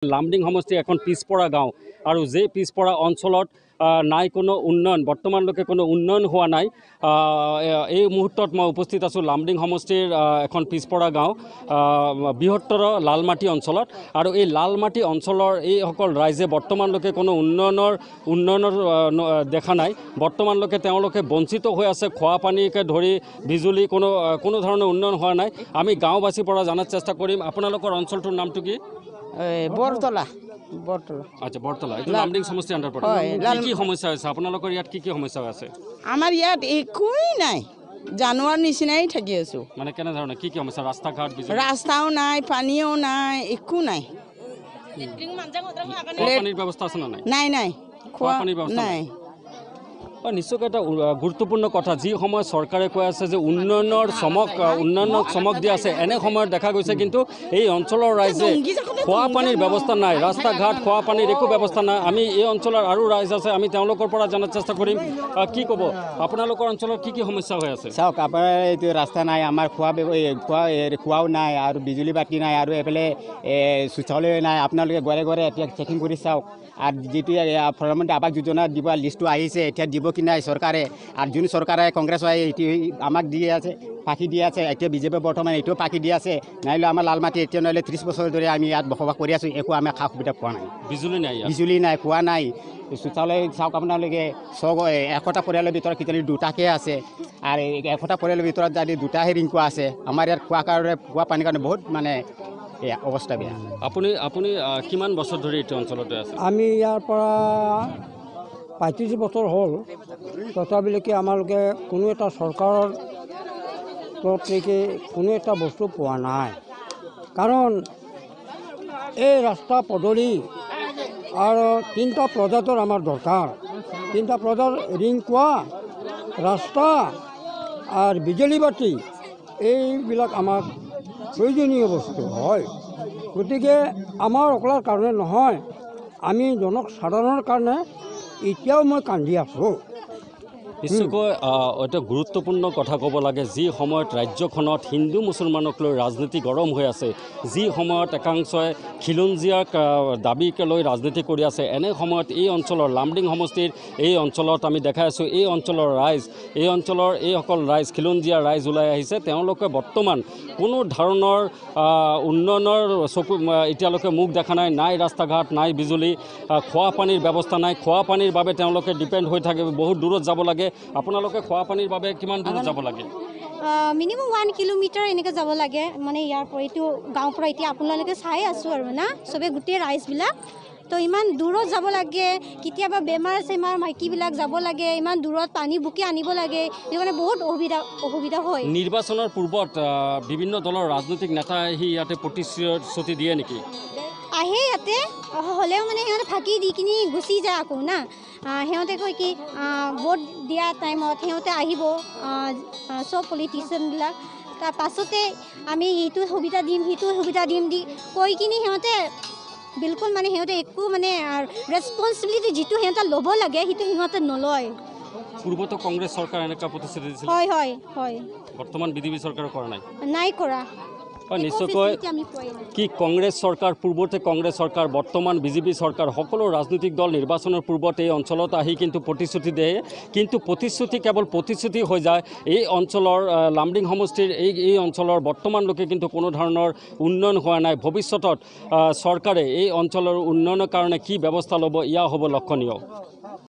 লামডিং সমষ্টি এখন পিছপৰা গাঁও আৰু যে পিছপৰা অঞ্চলত নাই কোনো উন্নয়ন বৰ্তমানলৈকে কোনো উন্নয়ন হোৱা নাই। এই মুহূৰ্তত মই উপস্থিত আছোঁ লামডিং সমষ্টিৰ এখন পিছপৰা গাঁও বৃহত্তৰ লালমাটি অঞ্চলত আৰু এই লালমাটি অঞ্চলৰ এইসকল ৰাইজে বৰ্তমানলৈকে কোনো উন্নয়নৰ দেখা নাই। বৰ্তমানলৈকে তেওঁলোকে বঞ্চিত হৈ আছে। খোৱা পানীকে ধৰি বিজুলী কোনো ধৰণৰ উন্নয়ন হোৱা নাই। আমি গাঁওবাসীৰ পৰা জানাৰ চেষ্টা কৰিম। আপোনালোকৰ অঞ্চলটোৰ নামটো কি? বৰতলা। আচ্ছা, বৰতলা এইটো লামডিং সমষ্টিৰ আণ্ডাৰ পৰে। কি সমস্যা হৈছে আপোনালোকৰ ইয়াত? কি সমস্যা আছে? আমাৰ ইয়াত একোৱেই নাই, জানুৱাৰ নিচিনাই থাকি আছোঁ। মানে কেনেধৰণে কি সমস্যা? ৰাস্তা ঘাট, ৰাস্তাও নাই, পানীও নাই, একো নাই। পানীৰ ব্যৱস্থা আছে নে নাই? নাই নাই, খোৱা পানীৰ ব্যৱস্থা নাই। নিশ্চয়কৈ এটা গুৰুত্বপূৰ্ণ কথা। যি সময় চৰকাৰে কৈ আছে যে উন্নয়নক চমক দিয়া আছে, এনে সময়ত দেখা গৈছে কিন্তু এই অঞ্চলৰ ৰাইজে খোৱা পানীৰ ব্যৱস্থা নাই, ৰাস্তা ঘাট, খোৱা পানীৰ একো ব্যৱস্থা নাই। আমি এই অঞ্চলৰ আৰু ৰাইজ আছে, আমি তেওঁলোকৰ পৰা জনাৰ চেষ্টা কৰিম। কি ক'ব আপোনালোকৰ অঞ্চলত কি সমস্যা হৈ আছে? চাওক, আপোনাৰ এইটো ৰাস্তা নাই, আমাৰ খোৱাও নাই আৰু বিজুলী বাতি নাই আৰু এইফালে শৌচালয় নাই। আপোনালোকে ঘৰে ঘৰে এতিয়া চেকিং কৰি চাওক। আৰু যিটো প্ৰধানমন্ত্ৰী আৱাস যোজনা দিব লিষ্টটো আহিছে, এতিয়া দিব কি নাই চৰকাৰে। আৰু যোন চৰকাৰে কংগ্ৰেছ আমাক দি আছে, পাখি দি আছে। এতিয়া বিজেপি বৰ্তমান এইটোও পাখি দি আছে। নাইলে আমাৰ লালমাটি এতিয়া নহ'লে 30 বছৰ ধৰি আমি ইয়াত বসবাস কৰি আছোঁ, একো আমি সা সুবিধা পোৱা নাই। বিজুলী নাই, খোৱা নাই, শৌচালয় চাওক আপোনালোকে। 100টা পৰিয়ালৰ ভিতৰত কিজানি 2টাকৈ আছে, আৰু 100টা পৰিয়ালৰ ভিতৰত যদি 2টাহে ৰিংকোৱা আছে। আমাৰ ইয়াত খোৱা পানীৰ কাৰণে বহুত মানে অৱস্থা বেয়া। আপুনি কিমান বছৰ ধৰি এইটো অঞ্চলতে আছে? আমি ইয়াৰ পৰা 35 বছৰ হ'ল। তথাপিলৈকে আমালোকে কোনো এটা চৰকাৰৰ তৰফ থেকে কোনো এটা বস্তু পোৱা নাই। কাৰণ এই ৰাস্তা পদূলি আৰু 3টা প্ৰজাতৰ আমাৰ দৰকাৰ। 3টা প্ৰজাৰ ৰিংকোৱা, ৰাস্তা আৰু বিজুলী বাতি, এইবিলাক আমাক প্ৰয়োজনীয় বস্তু হয়। গতিকে আমাৰ অকলৰ কাৰণে নহয়, আমি জনসাধাৰণৰ কাৰণে এতিয়াও মই কান্দি আছোঁ। নিশ্চয়কৈ এটা গুৰুত্বপূৰ্ণ কথা ক'ব লাগে। যি সময়ত ৰাজ্যখনত হিন্দু মুছলমানক লৈ ৰাজনীতি গৰম হৈ আছে, যি সময়ত একাংশই খিলঞ্জীয়াক দাবীকে লৈ ৰাজনীতি কৰি আছে, এনে সময়ত এই অঞ্চলৰ লামডিং সমষ্টিৰ এই অঞ্চলত আমি দেখাই আছোঁ এই অঞ্চলৰ এইসকল ৰাইজ খিলঞ্জীয়া ৰাইজ ওলাই আহিছে। তেওঁলোকে বৰ্তমান কোনো ধৰণৰ উন্নয়নৰ চকু এতিয়ালৈকে মুখ দেখা নাই। নাই ৰাস্তা ঘাট, নাই বিজুলী, খোৱা পানীৰ ব্যৱস্থা নাই। খোৱা পানীৰ বাবে তেওঁলোকে ডিপেণ্ড হৈ থাকে, বহুত দূৰত যাব লাগে। আপোনালোকে খোৱা পানীৰ বাবে কিমান দূৰত যাব লাগে? মিনিমাম 1 কিলোমিটাৰ এনেকৈ যাব লাগে। মানে ইয়াৰ পৰা এইটো গাঁৱৰ পৰা এতিয়া আপোনালোকে চাই আছোঁ আৰু না চবে গোটেই ৰাইজবিলাক তো ইমান দূৰত যাব লাগে। কেতিয়াবা বেমাৰ মাইকীবিলাক যাব লাগে, ইমান দূৰত পানী বুকি আনিব লাগে। সেইটো কাৰণে বহুত অসুবিধা হয়। নিৰ্বাচনৰ পূৰ্বত বিভিন্ন দলৰ ৰাজনৈতিক নেতা আহি ইয়াতে প্ৰতিশ্ৰুতি দিয়ে নেকি? আহে ইয়াতে, হ'লেও মানে সিহঁতে ফাঁকি দি কিনি গুচি যায় আকৌ না। সিহঁতে কয় কি ভোট দিয়া টাইমত সিহঁতে আহিব চব পলিটিচিয়ানবিলাক, তাৰ পাছতে আমি এইটো সুবিধা দিম সেইটো সুবিধা দিম কৈ কিনি সিহঁতে বিলকুল মানে সিহঁতে একো মানে ৰেছপনচিবিলিটি যিটো সিহঁতে ল'ব লাগে সেইটো সিহঁতে নলয়। পূৰ্বতো কংগ্ৰেছ চৰকাৰ এনেকুৱা প্ৰতিশ্ৰুতি দিছিল। হয়। বৰ্তমান বিজেপি চৰকাৰে কৰা নাই কৰা। নিশ্চয়কৈ কি কংগ্ৰেছ চৰকাৰ, পূৰ্বতে কংগ্ৰেছ চৰকাৰ, বৰ্তমান বিজেপি চৰকাৰ, সকলো ৰাজনৈতিক দল নিৰ্বাচনৰ পূৰ্বত এই অঞ্চলত আহি কিন্তু প্ৰতিশ্ৰুতি দিয়ে। কিন্তু প্ৰতিশ্ৰুতি কেৱল প্ৰতিশ্ৰুতি হৈ যায়। এই অঞ্চলৰ লামডিং সমষ্টিৰ এই অঞ্চলৰ বৰ্তমানলৈকে কিন্তু কোনো ধৰণৰ উন্নয়ন হোৱা নাই। ভৱিষ্যতত চৰকাৰে এই অঞ্চলৰ উন্নয়নৰ কাৰণে কি ব্যৱস্থা ল'ব, ইয়া হ'ব লক্ষণীয়।